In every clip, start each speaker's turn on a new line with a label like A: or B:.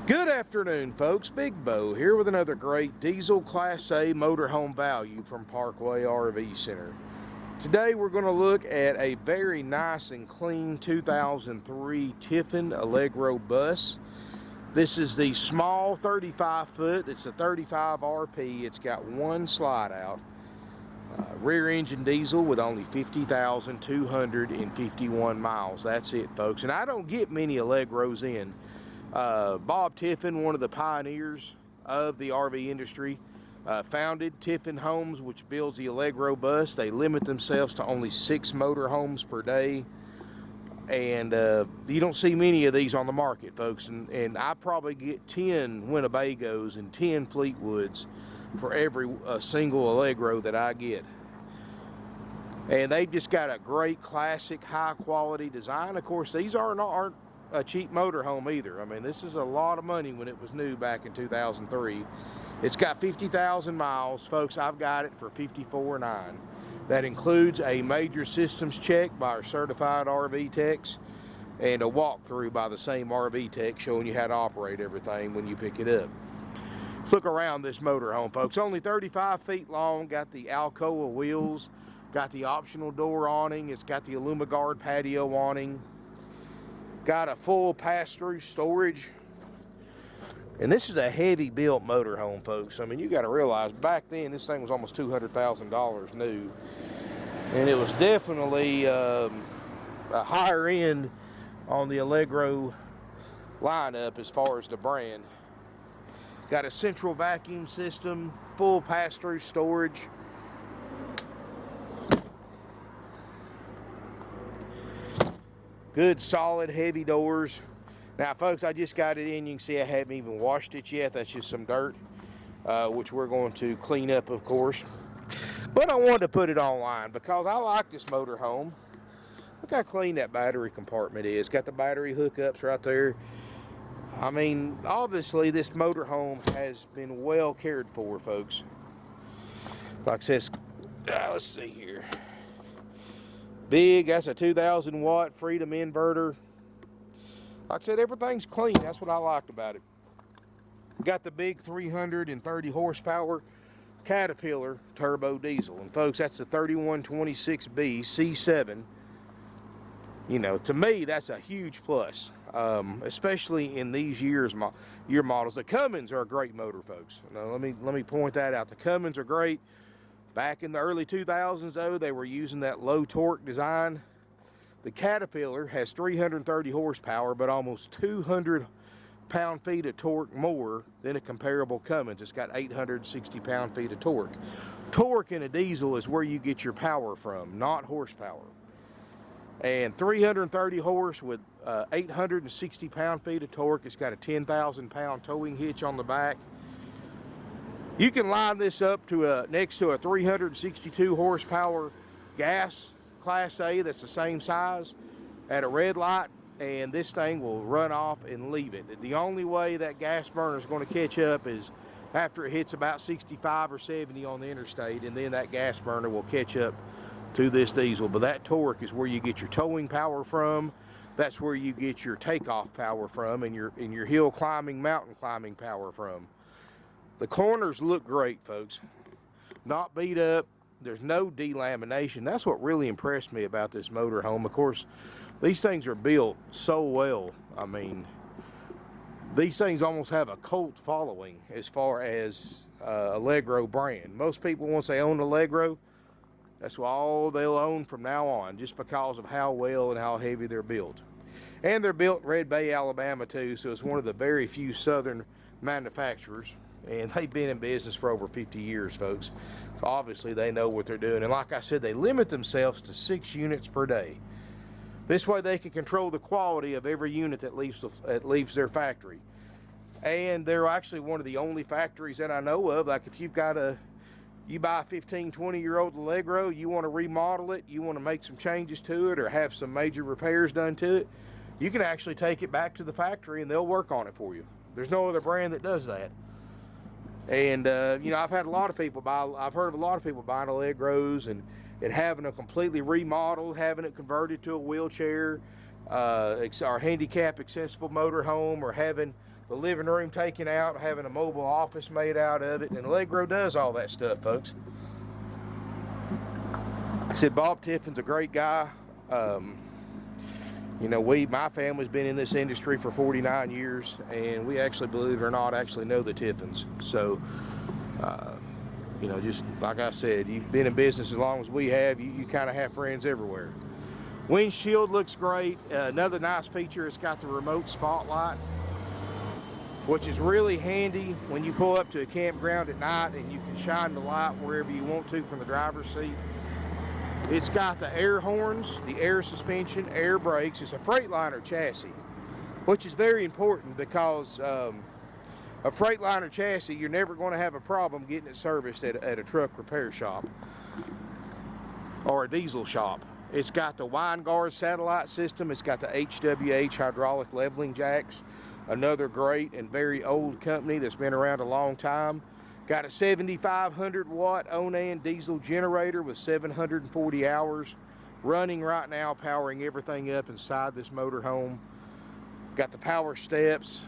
A: Good afternoon, folks. Big Bo here with another great diesel Class A motorhome value from Parkway RV Center. Today we're going to look at a very nice and clean 2003 Tiffin Allegro bus. This is the small 35 foot. It's a 35 RP. It's got one slide out. Rear engine diesel with only 50,251 miles. That's it, folks. And I don't get many Allegros in. Bob Tiffin, one of the pioneers of the RV industry, founded Tiffin Homes, which builds the Allegro bus. They limit themselves to only 6 motorhomes per day. And you don't see many of these on the market, folks. And I probably get 10 Winnebagos and 10 Fleetwoods for every single Allegro that I get. And they've just got a great classic high quality design. Of course, these aren't a cheap motorhome either. I mean, this is a lot of money when it was new back in 2003. It's got 50,000 miles, folks. I've got it for $54,900. That includes a major systems check by our certified RV techs and a walkthrough by the same RV tech showing you how to operate everything when you pick it up. Let's look around this motorhome, folks. Only 35 feet long, got the Alcoa wheels, got the optional door awning, it's got the Alumiguard patio awning, got a full pass-through storage. And this is a heavy built motorhome, folks. I mean, you got to realize back then this thing was almost $200,000 new, and it was definitely a higher end on the Allegro lineup as far as the brand. Got a central vacuum system, full pass-through storage. Good solid heavy doors. Now, folks, I just got it in. You can see I haven't even washed it yet. That's just some dirt, which we're going to clean up, of course. But I wanted to put it online because I like this motorhome. Look how clean that battery compartment is. Got the battery hookups right there. I mean, obviously, this motorhome has been well cared for, folks. Like I said, let's see here. Big, that's a 2,000 watt Freedom inverter. Like I said, everything's clean. That's what I liked about it. Got the big 330 horsepower Caterpillar turbo diesel. And folks, that's the 3126B C7. You know, to me, that's a huge plus, especially in these year models. The Cummins are a great motor, folks. Now, let me point that out. The Cummins are great. Back in the early 2000s, though, they were using that low torque design. The Caterpillar has 330 horsepower, but almost 200 pound-feet of torque more than a comparable Cummins. It's got 860 pound-feet of torque. Torque in a diesel is where you get your power from, not horsepower. And 330 horse with 860 pound-feet of torque. It's got a 10,000 pound towing hitch on the back. You can line this up to next to a 362 horsepower gas Class A that's the same size at a red light, and this thing will run off and leave it. The only way that gas burner is going to catch up is after it hits about 65 or 70 on the interstate, and then that gas burner will catch up to this diesel. But that torque is where you get your towing power from. That's where you get your takeoff power from, and your hill climbing, mountain climbing power from. The corners look great, folks. Not beat up. There's no delamination. That's what really impressed me about this motorhome. Of course, these things are built so well. I mean, these things almost have a cult following as far as Allegro brand. Most people, once they own Allegro, that's all they'll own from now on, just because of how well and how heavy they're built. And they're built in Red Bay, Alabama, too, so it's one of the very few southern manufacturers. And they've been in business for over 50 years, folks. So obviously they know what they're doing. And like I said, they limit themselves to 6 units per day. This way they can control the quality of every unit that leaves their factory. And they're actually one of the only factories that I know of. Like if you buy a 15, 20-year-old Allegro, you want to remodel it, you want to make some changes to it or have some major repairs done to it, you can actually take it back to the factory and they'll work on it for you. There's no other brand that does that. And, you know, I've heard of a lot of people buying Allegros and having it completely remodeled, having it converted to a wheelchair, our handicap accessible motorhome, or having the living room taken out, having a mobile office made out of it. And Allegro does all that stuff, folks. Like I said, Bob Tiffin's a great guy. You know, my family's been in this industry for 49 years, and we actually, believe it or not, actually know the Tiffins. So, you know, just like I said, you've been in business as long as we have, you kind of have friends everywhere. Windshield looks great. Another nice feature, it's got the remote spotlight, which is really handy when you pull up to a campground at night and you can shine the light wherever you want to from the driver's seat. It's got the air horns, the air suspension, air brakes. It's a Freightliner chassis, which is very important because a Freightliner chassis, you're never going to have a problem getting it serviced at a truck repair shop or a diesel shop. It's got the Wine Guard satellite system. It's got the HWH hydraulic leveling jacks. Another great and very old company that's been around a long time. Got a 7,500 watt Awning diesel generator with 740 hours running right now, powering everything up inside this motorhome. Got the power steps.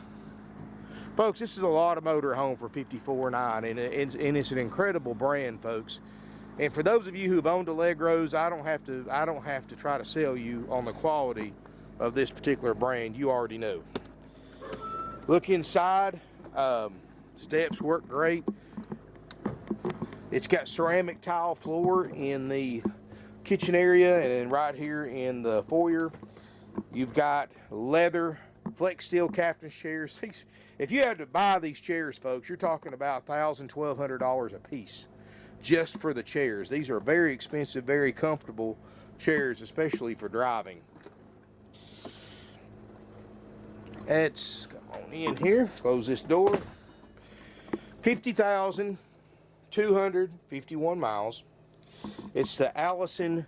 A: Folks, this is a lot of motorhome for $54,900, and it's an incredible brand, folks. And for those of you who've owned Allegros, I don't have to try to sell you on the quality of this particular brand. You already know. Look inside. Steps work great. It's got ceramic tile floor in the kitchen area and right here in the foyer. You've got leather flex steel captain's chairs. If you had to buy these chairs, folks, you're talking about $1,000, $1,200 a piece just for the chairs. These are very expensive, very comfortable chairs, especially for driving. Let's come on in here, close this door. 50,251 miles. It's the Allison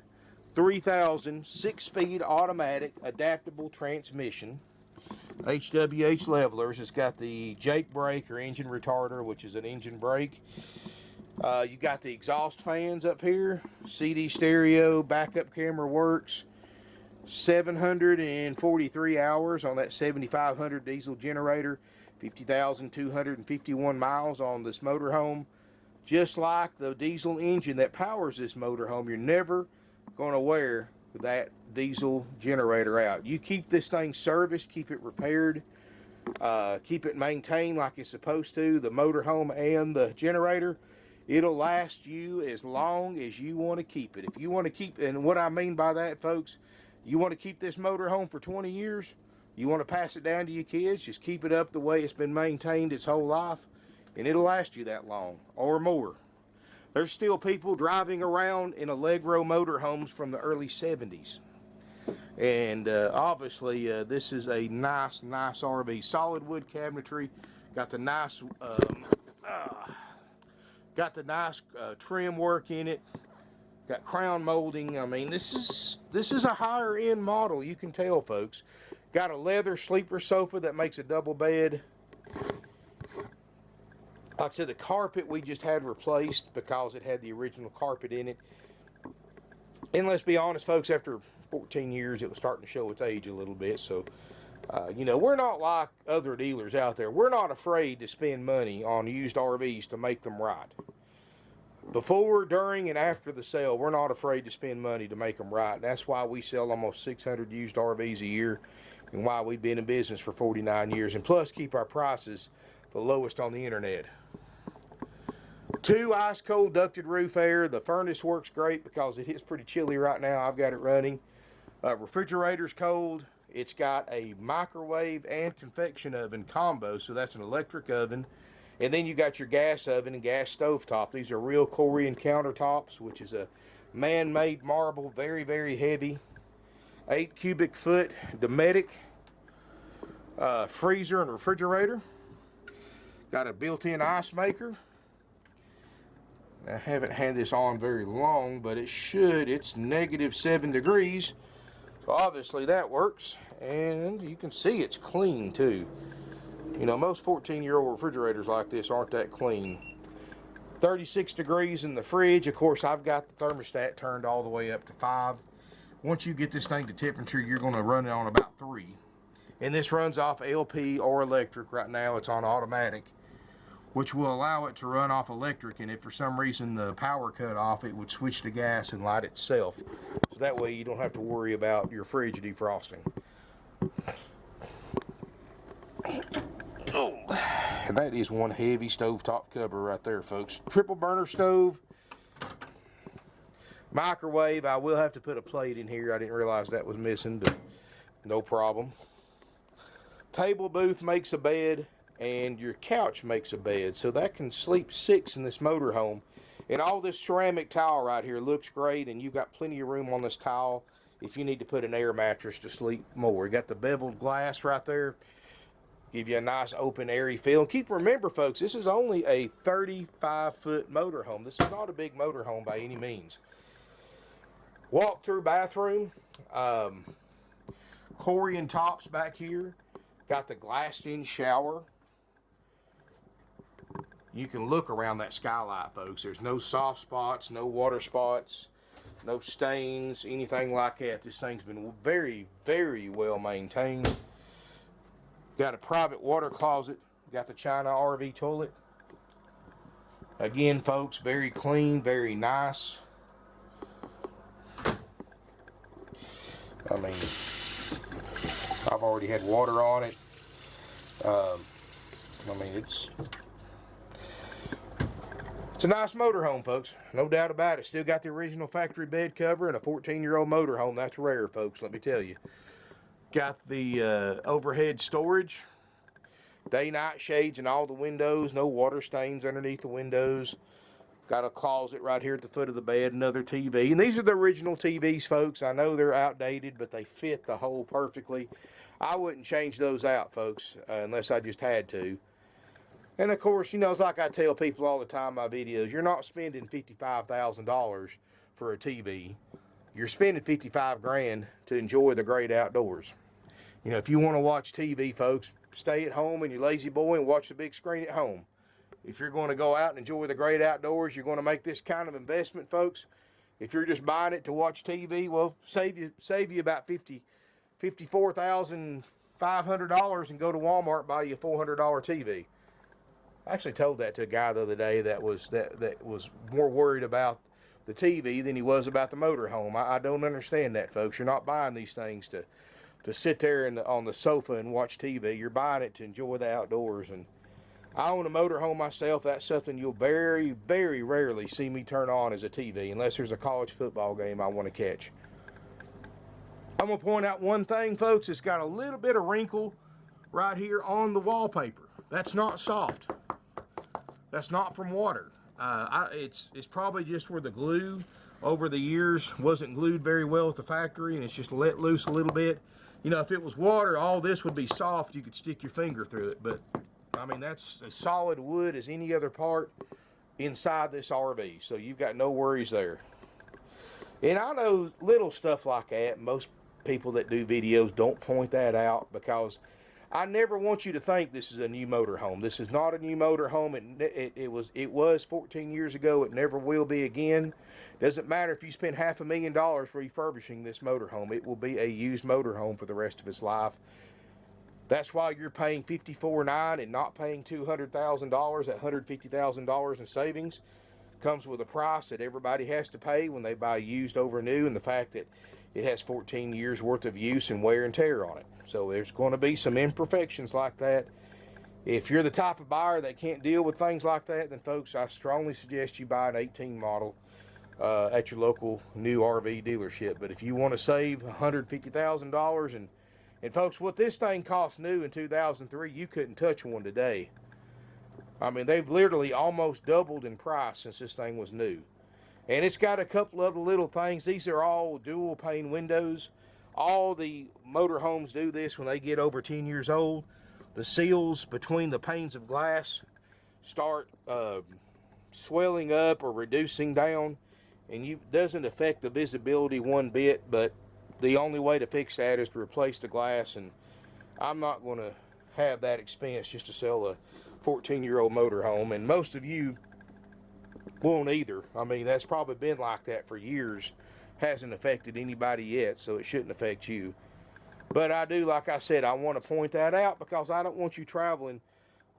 A: 3000 6-speed automatic adaptable transmission. HWH levelers. It's got the Jake brake or engine retarder, which is an engine brake. You got the exhaust fans up here, CD stereo, backup camera works, 743 hours on that 7,500 diesel generator, 50,251 miles on this motorhome. Just like the diesel engine that powers this motorhome, you're never going to wear that diesel generator out. You keep this thing serviced, keep it repaired, keep it maintained like it's supposed to, the motorhome and the generator. It'll last you as long as you want to keep it. If you want to keep, and what I mean by that, folks, you want to keep this motorhome for 20 years, you want to pass it down to your kids, just keep it up the way it's been maintained its whole life, and it'll last you that long or more. There's still people driving around in Allegro motorhomes from the early 70s. And obviously, this is a nice RV. Solid wood cabinetry. Got the nice trim work in it. Got crown molding. I mean, this is a higher end model. You can tell, folks. Got a leather sleeper sofa that makes a double bed. Like I said, the carpet we just had replaced because it had the original carpet in it. And let's be honest, folks, after 14 years, it was starting to show its age a little bit. So, you know, we're not like other dealers out there. We're not afraid to spend money on used RVs to make them right. Before, during, and after the sale, we're not afraid to spend money to make them right. And that's why we sell almost 600 used RVs a year, and why we've been in business for 49 years. And plus, keep our prices the lowest on the internet. 2 ice cold ducted roof air. The furnace works great because it hits pretty chilly right now. I've got it running. Refrigerator's cold. It's got a microwave and convection oven combo, so that's an electric oven. And then you got your gas oven and gas stove top. These are real Korean countertops, which is a man-made marble, very, very heavy. 8 cubic foot Dometic freezer and refrigerator. Got a built-in ice maker. I haven't had this on very long, but it's negative 7 degrees. So obviously that works. And you can see it's clean too. You know, most 14-year-old refrigerators like this aren't that clean. 36 degrees in the fridge. Of course, I've got the thermostat turned all the way up to 5. once you get this thing to temperature, you're going to run it on about 3. And this runs off LP or electric. Right now it's on automatic, which will allow it to run off electric, and if for some reason the power cut off, it would switch to gas and light itself. So that way you don't have to worry about your fridge defrosting. Oh, and that is one heavy stovetop cover right there, folks. Triple burner stove. Microwave. I will have to put a plate in here. I didn't realize that was missing, but no problem. Table booth makes a bed, and your couch makes a bed, so that can sleep 6 in this motorhome. And all this ceramic tile right here looks great, and you've got plenty of room on this tile if you need to put an air mattress to sleep more. You got the beveled glass right there, give you a nice open airy feel. And remember folks, this is only a 35-foot motorhome. This is not a big motorhome by any means. Walk through bathroom, Corian tops back here. Got the glassed-in shower. You can look around that skylight, folks. There's no soft spots, no water spots, no stains, anything like that. This thing's been very, very well maintained. Got a private water closet. Got the China RV toilet. Again, folks, very clean, very nice. I mean, I've already had water on it. I mean, it's a nice motorhome, folks. No doubt about it. Still got the original factory bed cover and a 14-year-old motorhome. That's rare, folks, let me tell you. Got the overhead storage. Day-night shades in all the windows. No water stains underneath the windows. Got a closet right here at the foot of the bed. Another TV. And these are the original TVs, folks. I know they're outdated, but they fit the hole perfectly. I wouldn't change those out, folks, unless I just had to. And, of course, you know, it's like I tell people all the time in my videos, you're not spending $55,000 for a TV. You're spending $55,000 to enjoy the great outdoors. You know, if you want to watch TV, folks, stay at home and you're lazy boy and watch the big screen at home. If you're going to go out and enjoy the great outdoors, you're going to make this kind of investment, folks. If you're just buying it to watch TV, well, save you about $54,500 and go to Walmart and buy you a $400 TV. I actually told that to a guy the other day that was more worried about the TV than he was about the motorhome. I don't understand that, folks. You're not buying these things to sit there on the sofa and watch TV. You're buying it to enjoy the outdoors. And I own a motorhome myself. That's something you'll very, very rarely see me turn on as a TV, unless there's a college football game I want to catch. I'm going to point out one thing, folks. It's got a little bit of wrinkle right here on the wallpaper. That's not soft. That's not from water. It's probably just where the glue over the years wasn't glued very well at the factory, and it's just let loose a little bit. You know, if it was water, all this would be soft. You could stick your finger through it, but I mean, that's as solid wood as any other part inside this RV, so you've got no worries there. And I know little stuff like that, most people that do videos don't point that out, because I never want you to think this is a new motorhome. This is not a new motorhome. It was 14 years ago. It never will be again. Doesn't matter if you spend $500,000 refurbishing this motorhome. It will be a used motorhome for the rest of its life. That's why you're paying $54,900 and not paying $200,000. At $150,000 in savings comes with a price that everybody has to pay when they buy used over new, and the fact that it has 14 years worth of use and wear and tear on it. So there's going to be some imperfections like that. If you're the type of buyer that can't deal with things like that, then folks, I strongly suggest you buy an 18 model at your local new RV dealership. But if you want to save $150,000, and folks, what this thing cost new in 2003, you couldn't touch one today. I mean, they've literally almost doubled in price since this thing was new. And it's got a couple other little things. These are all dual pane windows. All the motorhomes do this when they get over 10 years old. The seals between the panes of glass start swelling up or reducing down, and it doesn't affect the visibility one bit, but the only way to fix that is to replace the glass, and I'm not going to have that expense just to sell a 14-year-old motorhome, and most of you won't either. I mean, that's probably been like that for years, hasn't affected anybody yet, so it shouldn't affect you. But I do, like I said, I want to point that out because I don't want you traveling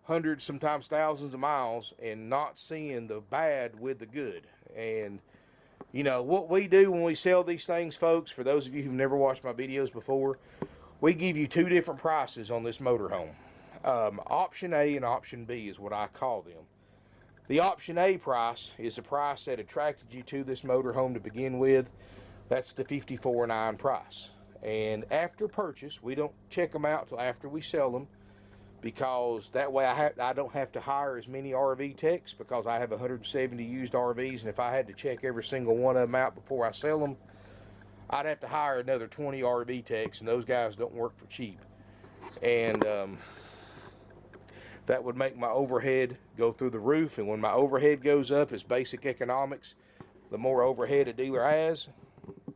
A: hundreds, sometimes thousands of miles and not seeing the bad with the good. And, you know, what we do when we sell these things, folks, for those of you who've never watched my videos before, we give you two different prices on this motorhome. Option A and Option B is what I call them. The Option A price is the price that attracted you to this motorhome to begin with. That's the $54,900 price. And after purchase, we don't check them out till after we sell them, because that way I don't have to hire as many RV techs, because I have 170 used RVs, and if I had to check every single one of them out before I sell them, I'd have to hire another 20 RV techs, and those guys don't work for cheap. And that would make my overhead go through the roof, and when my overhead goes up, it's basic economics. The more overhead a dealer has,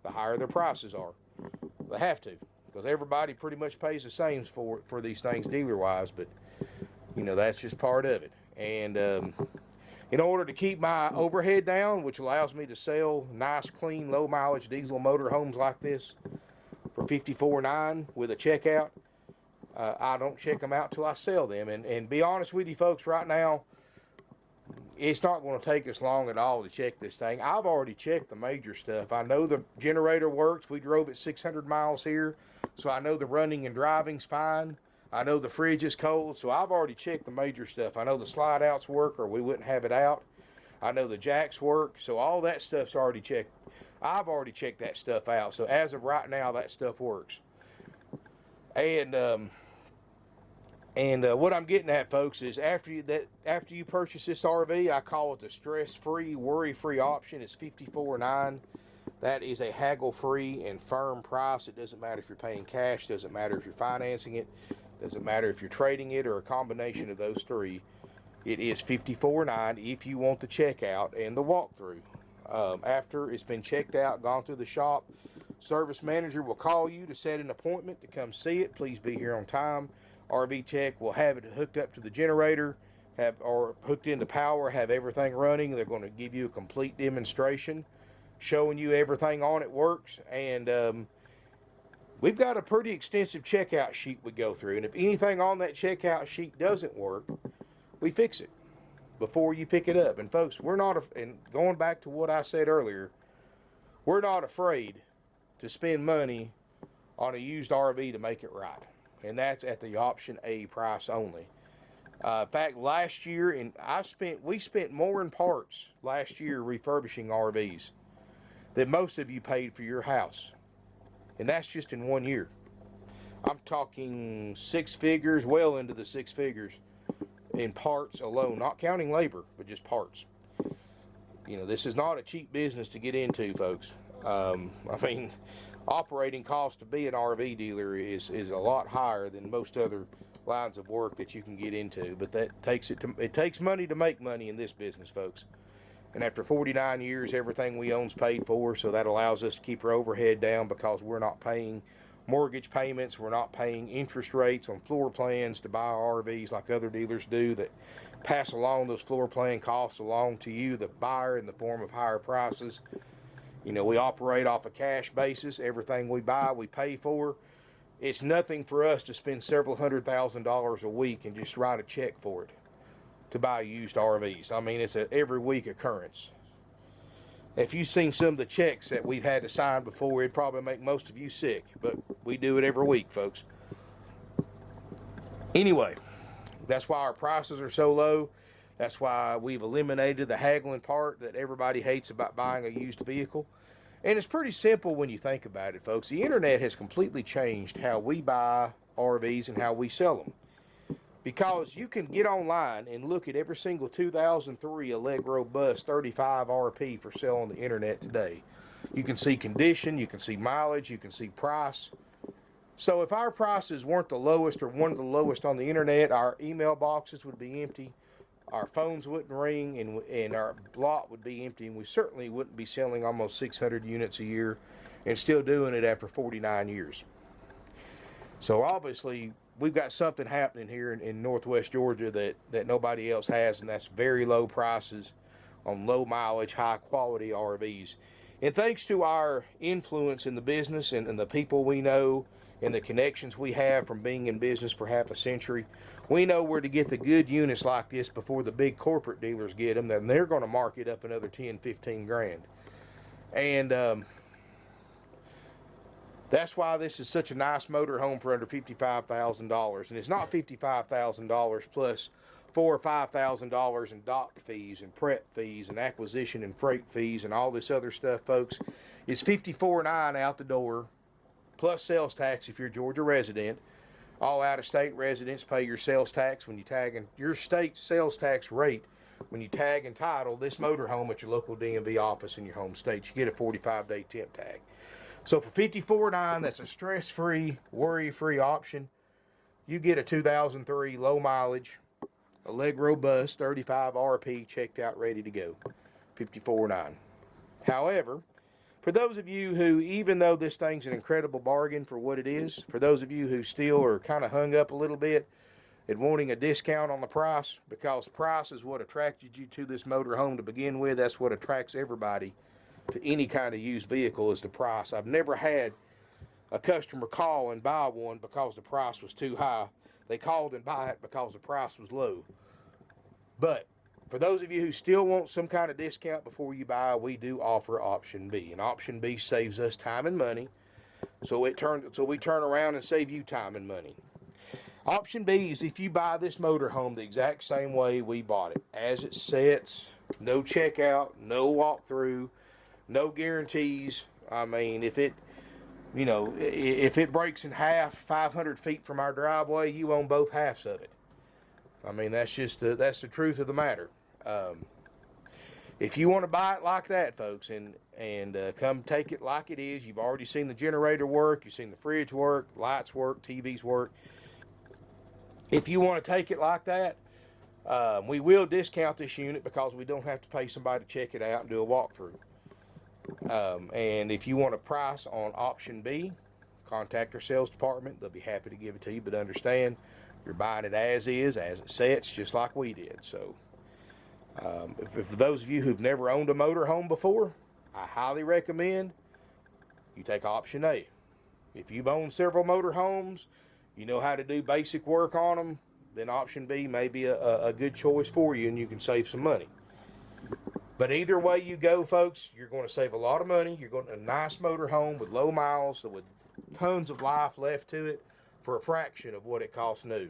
A: the higher their prices are. They have to, because everybody pretty much pays the same for these things dealer-wise, but, you know, that's just part of it. And in order to keep my overhead down, which allows me to sell nice, clean, low-mileage diesel motorhomes like this for $54,900 with a checkout, I don't check them out till I sell them. And be honest with you, folks, right now, it's not going to take us long at all to check this thing. I've already checked the major stuff. I know the generator works. We drove it 600 miles here, so I know the running and driving's fine. I know the fridge is cold, so I've already checked the major stuff. I know the slide outs work, or we wouldn't have it out. I know the jacks work, so all that stuff's already checked. I've already checked that stuff out, so as of right now, that stuff works. And what I'm getting at, folks, is after you purchase this RV, I call it the stress-free, worry-free option. It's $54,900. That is a haggle-free and firm price. It doesn't matter if you're paying cash. Doesn't matter if you're financing it. Doesn't matter if you're trading it or a combination of those three. It is $54,900 if you want the checkout and the walkthrough. After it's been checked out, gone through the shop, service manager will call you to set an appointment to come see it. Please be here on time. RV tech will have it hooked up to the generator, or hooked into power, have everything running. They're going to give you a complete demonstration showing you everything on it works. And we've got a pretty extensive checkout sheet we go through. And if anything on that checkout sheet doesn't work, we fix it before you pick it up. And folks, we're not, and going back to what I said earlier, we're not afraid to spend money on a used RV to make it right. And that's at the Option A price only. In fact, last year, we spent more in parts last year refurbishing RVs than most of you paid for your house. And that's just in 1 year. I'm talking six figures, well into the six figures in parts alone, not counting labor, but just parts. You know, this is not a cheap business to get into, folks. I mean, operating cost to be an RV dealer is a lot higher than most other lines of work that you can get into, but it takes money to make money in this business, folks. And after 49 years, everything we own's paid for, so that allows us to keep our overhead down, because we're not paying mortgage payments, we're not paying interest rates on floor plans to buy RVs like other dealers do, that pass along those floor plan costs along to you, the buyer, in the form of higher prices. You know, we operate off a cash basis. Everything we buy, we pay for. It's nothing for us to spend several $100,000 a week and just write a check for it to buy used RVs. I mean, it's an every week occurrence. If you've seen some of the checks that we've had to sign before, it'd probably make most of you sick, but we do it every week, folks. Anyway, that's why our prices are so low. That's why we've eliminated the haggling part that everybody hates about buying a used vehicle. And it's pretty simple when you think about it, folks. The internet has completely changed how we buy RVs and how we sell them. Because you can get online and look at every single 2003 Allegro Bus 35 RP for sale on the internet today. You can see condition, you can see mileage, you can see price. So if our prices weren't the lowest or one of the lowest on the internet, our email boxes would be empty. Our phones wouldn't ring, and our lot would be empty, and we certainly wouldn't be selling almost 600 units a year and still doing it after 49 years. So obviously, we've got something happening here in Northwest Georgia that nobody else has, and that's very low prices on low mileage, high quality RVs. And thanks to our influence in the business and the people we know and the connections we have from being in business for half a century, we know where to get the good units like this before the big corporate dealers get them. Then they're going to mark it up another 10, 15 grand. And that's why this is such a nice motorhome for under $55,000. And it's not $55,000 plus $4,000 or $5,000 in dock fees and prep fees and acquisition and freight fees and all this other stuff, folks. It's $54,900 out the door, plus sales tax if you're a Georgia resident. All out-of-state residents pay your sales tax when you tag in your state sales tax rate when you tag and title this motorhome at your local DMV office in your home state. You get a 45-day temp tag. So for $54,900, that's a stress-free, worry-free option. You get a 2003 low mileage Allegro Bus 35 RP checked out, ready to go. $54,900. However, for those of you who, even though this thing's an incredible bargain for what it is, for those of you who still are kind of hung up a little bit and wanting a discount on the price, because price is what attracted you to this motorhome to begin with. That's what attracts everybody to any kind of used vehicle, is the price. I've never had a customer call and buy one because the price was too high. They called and buy it because the price was low. But for those of you who still want some kind of discount before you buy, we do offer option B. And option B saves us time and money. So we turn around and save you time and money. Option B is if you buy this motorhome the exact same way we bought it. As it sets, no checkout, no walkthrough, no guarantees. I mean, if it breaks in half 500 feet from our driveway, you own both halves of it. I mean, that's the truth of the matter. If you want to buy it like that, folks, and come take it like it is, you've already seen the generator work, you've seen the fridge work, lights work, TVs work. If you want to take it like that, we will discount this unit because we don't have to pay somebody to check it out and do a walkthrough. And if you want a price on option B, contact our sales department. They'll be happy to give it to you, but understand you're buying it as is, as it sets, just like we did. So for those of you who've never owned a motorhome before, I highly recommend you take option A. If you've owned several motorhomes, you know how to do basic work on them, then option B may be a good choice for you, and you can save some money. But either way you go, folks, you're going to save a lot of money. You're going to a nice motorhome with low miles, with tons of life left to it, for a fraction of what it costs new.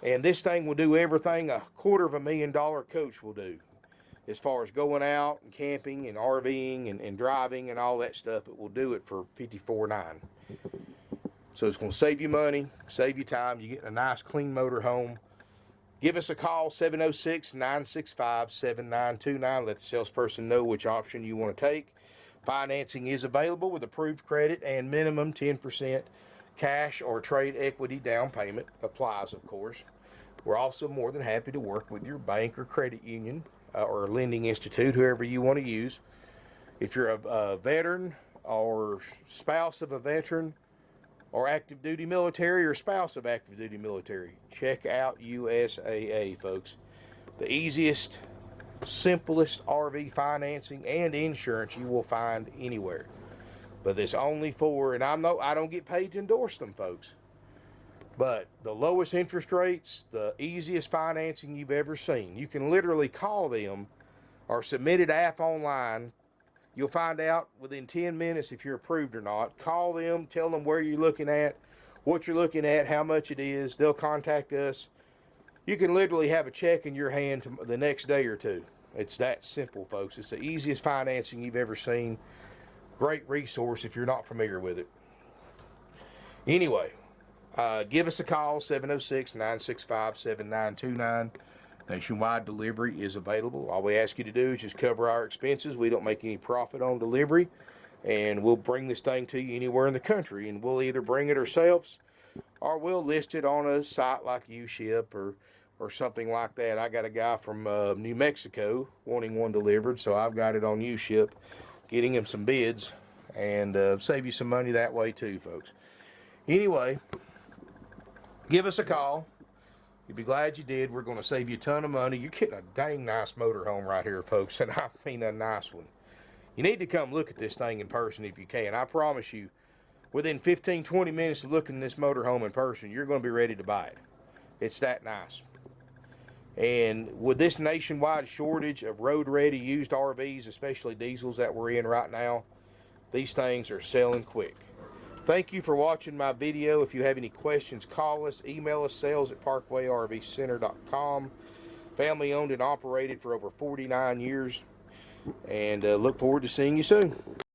A: And this thing will do everything a $250,000 coach will do, as far as going out and camping and RVing and driving and all that stuff. It will do it for $54,900. So it's going to save you money, save you time. You get a nice, clean motorhome. Give us a call, 706-965-7929. Let the salesperson know which option you want to take. Financing is available with approved credit, and minimum 10% cash or trade equity down payment applies, of course. We're also more than happy to work with your bank or credit union or lending institute, whoever you want to use. If you're a veteran or spouse of a veteran, or active duty military, or spouse of active duty military, check out USAA, folks. The easiest, simplest RV financing and insurance you will find anywhere. But it's only for, and I don't get paid to endorse them, folks, but the lowest interest rates, the easiest financing you've ever seen. You can literally call them or submit an app online. You'll find out within 10 minutes if you're approved or not. Call them, tell them where you're looking at, what you're looking at, how much it is. They'll contact us. You can literally have a check in your hand the next day or two. It's that simple, folks. It's the easiest financing you've ever seen. Great resource if you're not familiar with it. Anyway, give us a call, 706-965-7929. Nationwide delivery is available. All we ask you to do is just cover our expenses. We don't make any profit on delivery, and we'll bring this thing to you anywhere in the country, and we'll either bring it ourselves or we'll list it on a site like UShip or something like that. I got a guy from New Mexico wanting one delivered, so I've got it on UShip, getting him some bids, and save you some money that way too, folks. Anyway, give us a call. You'll be glad you did. We're going to save you a ton of money. You're getting a dang nice motorhome right here, folks, and I mean a nice one. You need to come look at this thing in person if you can. I promise you, within 15-20 minutes of looking at this motorhome in person, you're going to be ready to buy it. It's that nice. And with this nationwide shortage of road-ready used RVs, especially diesels that we're in right now, these things are selling quick. Thank you for watching my video. If you have any questions, call us, email us, sales@parkwayrvcenter.com. Family owned and operated for over 49 years. And look forward to seeing you soon.